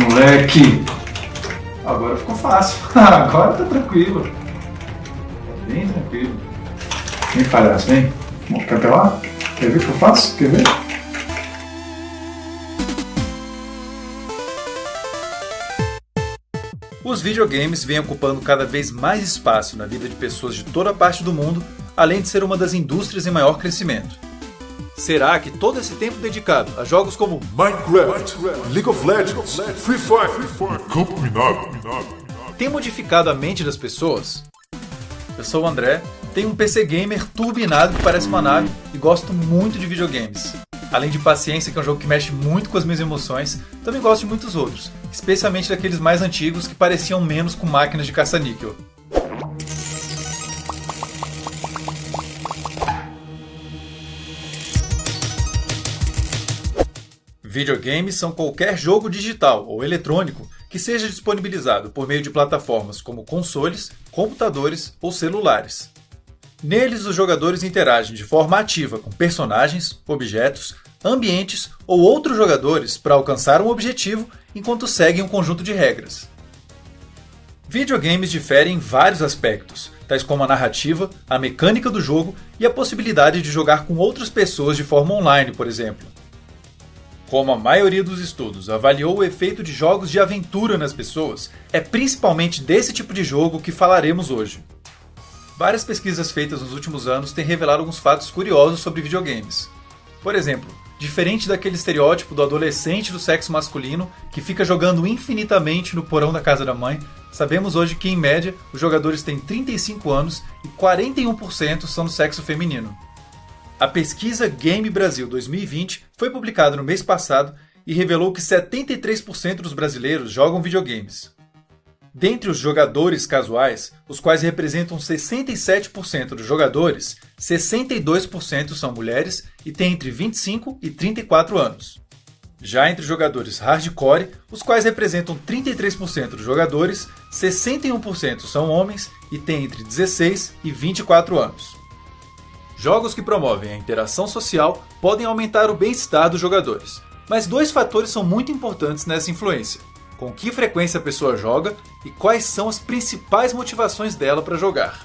moleque! Agora ficou fácil. Agora tá tranquilo. Tá bem tranquilo. Vem, palhaço, vem. Quer apelar? Quer ver o que eu faço? Quer ver? Os videogames vêm ocupando cada vez mais espaço na vida de pessoas de toda a parte do mundo, além de ser uma das indústrias em maior crescimento. Será que todo esse tempo dedicado a jogos como Minecraft, League of Legends, Free Fire, Campo Minado, tem modificado a mente das pessoas? Eu sou o André, tenho um PC gamer turbinado que parece uma nave e gosto muito de videogames. Além de Paciência, que é um jogo que mexe muito com as minhas emoções, também gosto de muitos outros, especialmente daqueles mais antigos que pareciam menos com máquinas de caça-níquel. Videogames são qualquer jogo digital ou eletrônico que seja disponibilizado por meio de plataformas como consoles, computadores ou celulares. Neles, os jogadores interagem de forma ativa com personagens, objetos, ambientes ou outros jogadores para alcançar um objetivo enquanto seguem um conjunto de regras. Videogames diferem em vários aspectos, tais como a narrativa, a mecânica do jogo e a possibilidade de jogar com outras pessoas de forma online, por exemplo. Como a maioria dos estudos avaliou o efeito de jogos de aventura nas pessoas, é principalmente desse tipo de jogo que falaremos hoje. Várias pesquisas feitas nos últimos anos têm revelado alguns fatos curiosos sobre videogames. Por exemplo, diferente daquele estereótipo do adolescente do sexo masculino que fica jogando infinitamente no porão da casa da mãe, sabemos hoje que, em média, os jogadores têm 35 anos e 41% são do sexo feminino. A pesquisa Game Brasil 2020 foi publicada no mês passado e revelou que 73% dos brasileiros jogam videogames. Dentre os jogadores casuais, os quais representam 67% dos jogadores, 62% são mulheres e têm entre 25 e 34 anos. Já entre os jogadores hardcore, os quais representam 33% dos jogadores, 61% são homens e têm entre 16 e 24 anos. Jogos que promovem a interação social podem aumentar o bem-estar dos jogadores, mas dois fatores são muito importantes nessa influência: com que frequência a pessoa joga e quais são as principais motivações dela para jogar.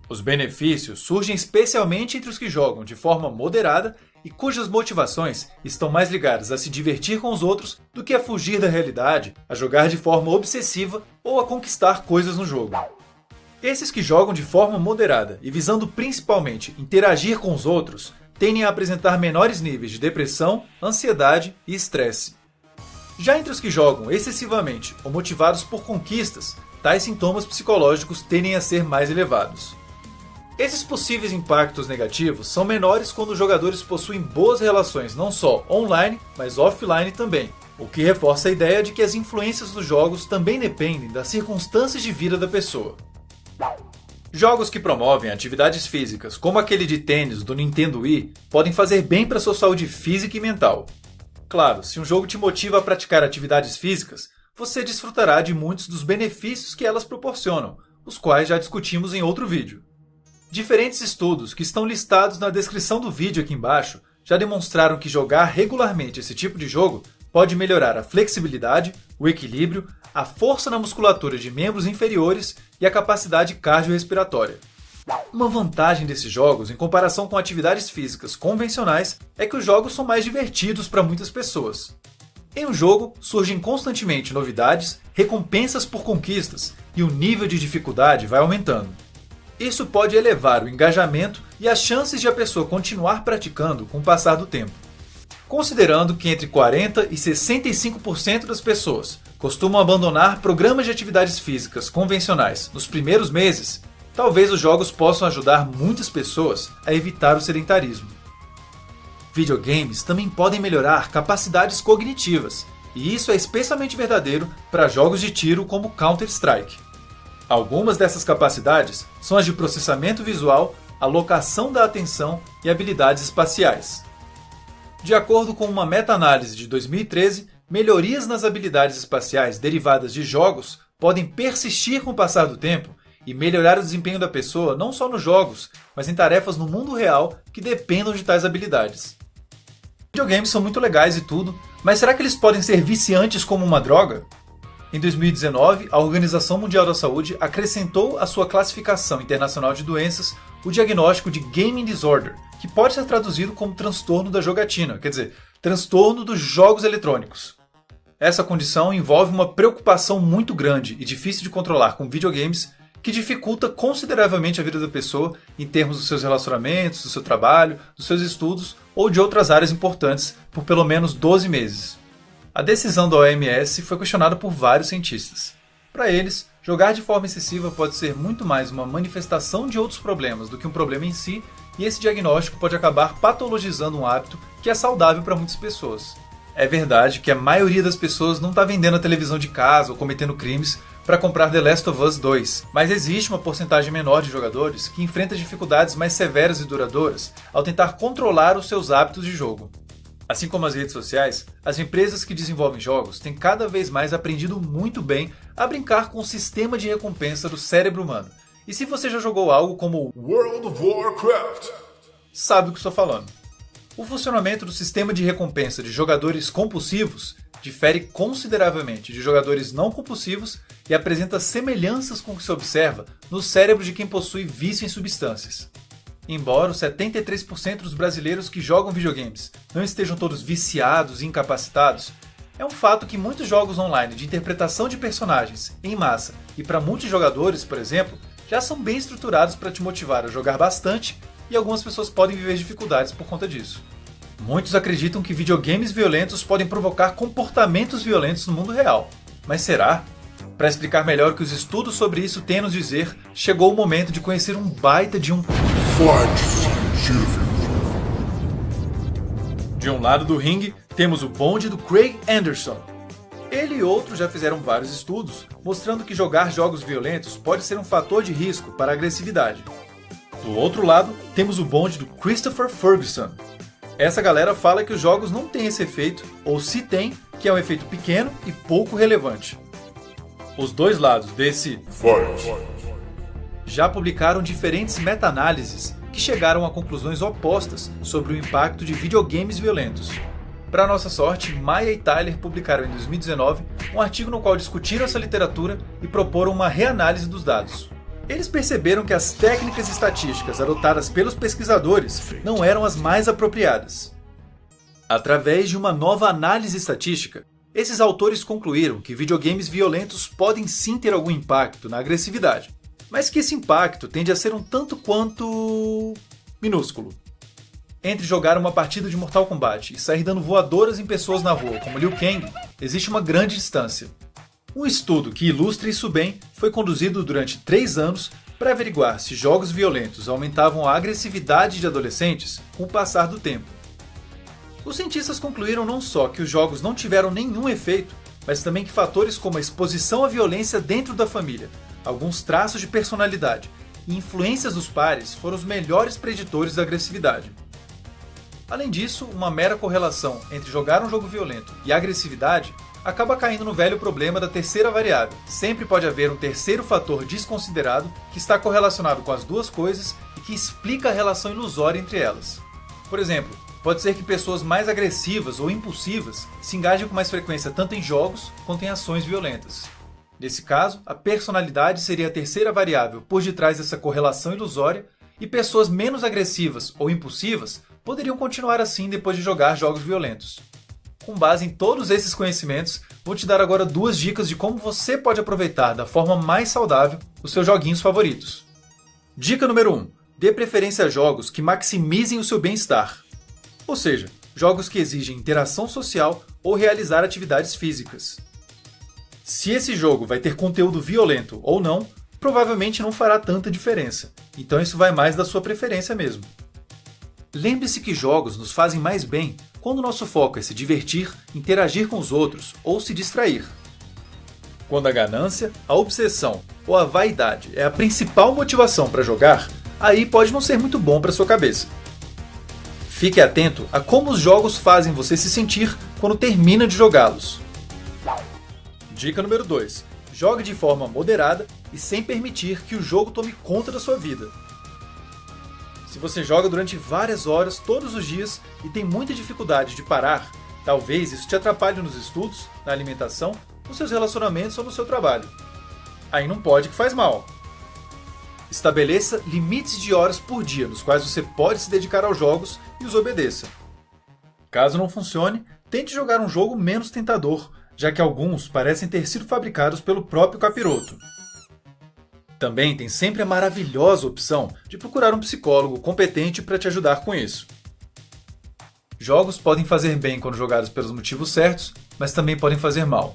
Os benefícios surgem especialmente entre os que jogam de forma moderada e cujas motivações estão mais ligadas a se divertir com os outros do que a fugir da realidade, a jogar de forma obsessiva ou a conquistar coisas no jogo. Esses que jogam de forma moderada e visando principalmente interagir com os outros tendem a apresentar menores níveis de depressão, ansiedade e estresse. Já entre os que jogam excessivamente ou motivados por conquistas, tais sintomas psicológicos tendem a ser mais elevados. Esses possíveis impactos negativos são menores quando os jogadores possuem boas relações não só online, mas offline também, o que reforça a ideia de que as influências dos jogos também dependem das circunstâncias de vida da pessoa. Jogos que promovem atividades físicas, como aquele de tênis do Nintendo Wii, podem fazer bem para sua saúde física e mental. Claro, se um jogo te motiva a praticar atividades físicas, você desfrutará de muitos dos benefícios que elas proporcionam, os quais já discutimos em outro vídeo. Diferentes estudos que estão listados na descrição do vídeo aqui embaixo já demonstraram que jogar regularmente esse tipo de jogo pode melhorar a flexibilidade, o equilíbrio, a força na musculatura de membros inferiores e a capacidade cardiorrespiratória. Uma vantagem desses jogos, em comparação com atividades físicas convencionais, é que os jogos são mais divertidos para muitas pessoas. Em um jogo, surgem constantemente novidades, recompensas por conquistas, e o nível de dificuldade vai aumentando. Isso pode elevar o engajamento e as chances de a pessoa continuar praticando com o passar do tempo. Considerando que entre 40% e 65% das pessoas costumam abandonar programas de atividades físicas convencionais nos primeiros meses, talvez os jogos possam ajudar muitas pessoas a evitar o sedentarismo. Videogames também podem melhorar capacidades cognitivas, e isso é especialmente verdadeiro para jogos de tiro como Counter-Strike. Algumas dessas capacidades são as de processamento visual, alocação da atenção e habilidades espaciais. De acordo com uma meta-análise de 2013, melhorias nas habilidades espaciais derivadas de jogos podem persistir com o passar do tempo e melhorar o desempenho da pessoa não só nos jogos, mas em tarefas no mundo real que dependam de tais habilidades. Videogames são muito legais e tudo, mas será que eles podem ser viciantes como uma droga? Em 2019, a Organização Mundial da Saúde acrescentou à sua classificação internacional de doenças o diagnóstico de Gaming Disorder, que pode ser traduzido como transtorno da jogatina, quer dizer, transtorno dos jogos eletrônicos. Essa condição envolve uma preocupação muito grande e difícil de controlar com videogames, que dificulta consideravelmente a vida da pessoa em termos dos seus relacionamentos, do seu trabalho, dos seus estudos ou de outras áreas importantes por pelo menos 12 meses. A decisão da OMS foi questionada por vários cientistas. Para eles, jogar de forma excessiva pode ser muito mais uma manifestação de outros problemas do que um problema em si, e esse diagnóstico pode acabar patologizando um hábito que é saudável para muitas pessoas. É verdade que a maioria das pessoas não está vendendo a televisão de casa ou cometendo crimes para comprar The Last of Us 2, mas existe uma porcentagem menor de jogadores que enfrenta dificuldades mais severas e duradouras ao tentar controlar os seus hábitos de jogo. Assim como as redes sociais, as empresas que desenvolvem jogos têm cada vez mais aprendido muito bem a brincar com o sistema de recompensa do cérebro humano. E se você já jogou algo como World of Warcraft, sabe o que estou falando. O funcionamento do sistema de recompensa de jogadores compulsivos difere consideravelmente de jogadores não compulsivos e apresenta semelhanças com o que se observa no cérebro de quem possui vício em substâncias. Embora os 73% dos brasileiros que jogam videogames não estejam todos viciados e incapacitados, é um fato que muitos jogos online de interpretação de personagens em massa e para multijogadores, por exemplo, já são bem estruturados para te motivar a jogar bastante, e algumas pessoas podem viver dificuldades por conta disso. Muitos acreditam que videogames violentos podem provocar comportamentos violentos no mundo real. Mas será? Para explicar melhor o que os estudos sobre isso têm a nos dizer, chegou o momento de conhecer um baita de um Fight Científico. De um lado do ringue, temos o bonde do Craig Anderson. Ele e outros já fizeram vários estudos mostrando que jogar jogos violentos pode ser um fator de risco para a agressividade. Do outro lado, temos o bonde do Christopher Ferguson. Essa galera fala que os jogos não têm esse efeito, ou se tem, que é um efeito pequeno e pouco relevante. Os dois lados desse Fight. já publicaram diferentes meta-análises que chegaram a conclusões opostas sobre o impacto de videogames violentos. Para nossa sorte, Maia e Tyler publicaram em 2019 um artigo no qual discutiram essa literatura e proporam uma reanálise dos dados. Eles perceberam que as técnicas estatísticas adotadas pelos pesquisadores não eram as mais apropriadas. Através de uma nova análise estatística, esses autores concluíram que videogames violentos podem sim ter algum impacto na agressividade, mas que esse impacto tende a ser um tanto quanto minúsculo. Entre jogar uma partida de Mortal Kombat e sair dando voadoras em pessoas na rua, como Liu Kang, existe uma grande distância. Um estudo que ilustra isso bem foi conduzido durante 3 anos para averiguar se jogos violentos aumentavam a agressividade de adolescentes com o passar do tempo. Os cientistas concluíram não só que os jogos não tiveram nenhum efeito, mas também que fatores como a exposição à violência dentro da família, alguns traços de personalidade e influências dos pares foram os melhores preditores da agressividade. Além disso, uma mera correlação entre jogar um jogo violento e agressividade acaba caindo no velho problema da terceira variável. Sempre pode haver um terceiro fator desconsiderado que está correlacionado com as duas coisas e que explica a relação ilusória entre elas. Por exemplo, pode ser que pessoas mais agressivas ou impulsivas se engajem com mais frequência tanto em jogos quanto em ações violentas. Nesse caso, a personalidade seria a terceira variável por detrás dessa correlação ilusória, e pessoas menos agressivas ou impulsivas poderiam continuar assim depois de jogar jogos violentos. Com base em todos esses conhecimentos, vou te dar agora 2 dicas de como você pode aproveitar da forma mais saudável os seus joguinhos favoritos. Dica número 1. Dê preferência a jogos que maximizem o seu bem-estar. Ou seja, jogos que exigem interação social ou realizar atividades físicas. Se esse jogo vai ter conteúdo violento ou não, provavelmente não fará tanta diferença, então isso vai mais da sua preferência mesmo. Lembre-se que jogos nos fazem mais bem quando o nosso foco é se divertir, interagir com os outros ou se distrair. Quando a ganância, a obsessão ou a vaidade é a principal motivação para jogar, aí pode não ser muito bom para sua cabeça. Fique atento a como os jogos fazem você se sentir quando termina de jogá-los. Dica número 2. Jogue de forma moderada e sem permitir que o jogo tome conta da sua vida. Se você joga durante várias horas todos os dias e tem muita dificuldade de parar, talvez isso te atrapalhe nos estudos, na alimentação, nos seus relacionamentos ou no seu trabalho. Aí não pode que faz mal. Estabeleça limites de horas por dia nos quais você pode se dedicar aos jogos e os obedeça. Caso não funcione, tente jogar um jogo menos tentador, já que alguns parecem ter sido fabricados pelo próprio capiroto. Também tem sempre a maravilhosa opção de procurar um psicólogo competente para te ajudar com isso. Jogos podem fazer bem quando jogados pelos motivos certos, mas também podem fazer mal.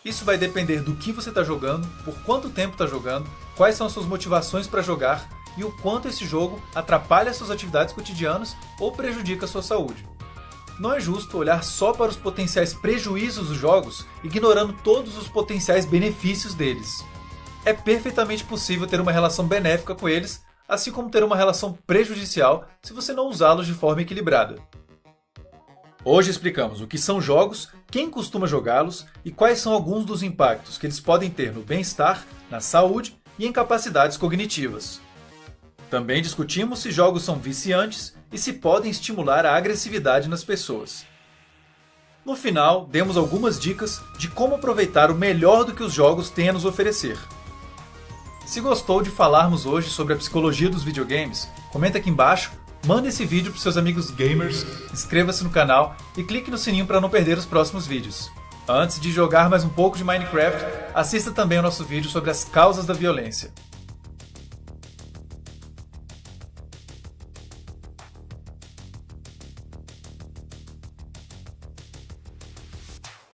Isso vai depender do que você está jogando, por quanto tempo está jogando, quais são as suas motivações para jogar e o quanto esse jogo atrapalha as suas atividades cotidianas ou prejudica a sua saúde. Não é justo olhar só para os potenciais prejuízos dos jogos, ignorando todos os potenciais benefícios deles. É perfeitamente possível ter uma relação benéfica com eles, assim como ter uma relação prejudicial se você não usá-los de forma equilibrada. Hoje explicamos o que são jogos, quem costuma jogá-los e quais são alguns dos impactos que eles podem ter no bem-estar, na saúde e em capacidades cognitivas. Também discutimos se jogos são viciantes e se podem estimular a agressividade nas pessoas. No final, demos algumas dicas de como aproveitar o melhor do que os jogos têm a nos oferecer. Se gostou de falarmos hoje sobre a psicologia dos videogames, comenta aqui embaixo, manda esse vídeo para seus amigos gamers, inscreva-se no canal e clique no sininho para não perder os próximos vídeos. Antes de jogar mais um pouco de Minecraft, assista também ao nosso vídeo sobre as causas da violência.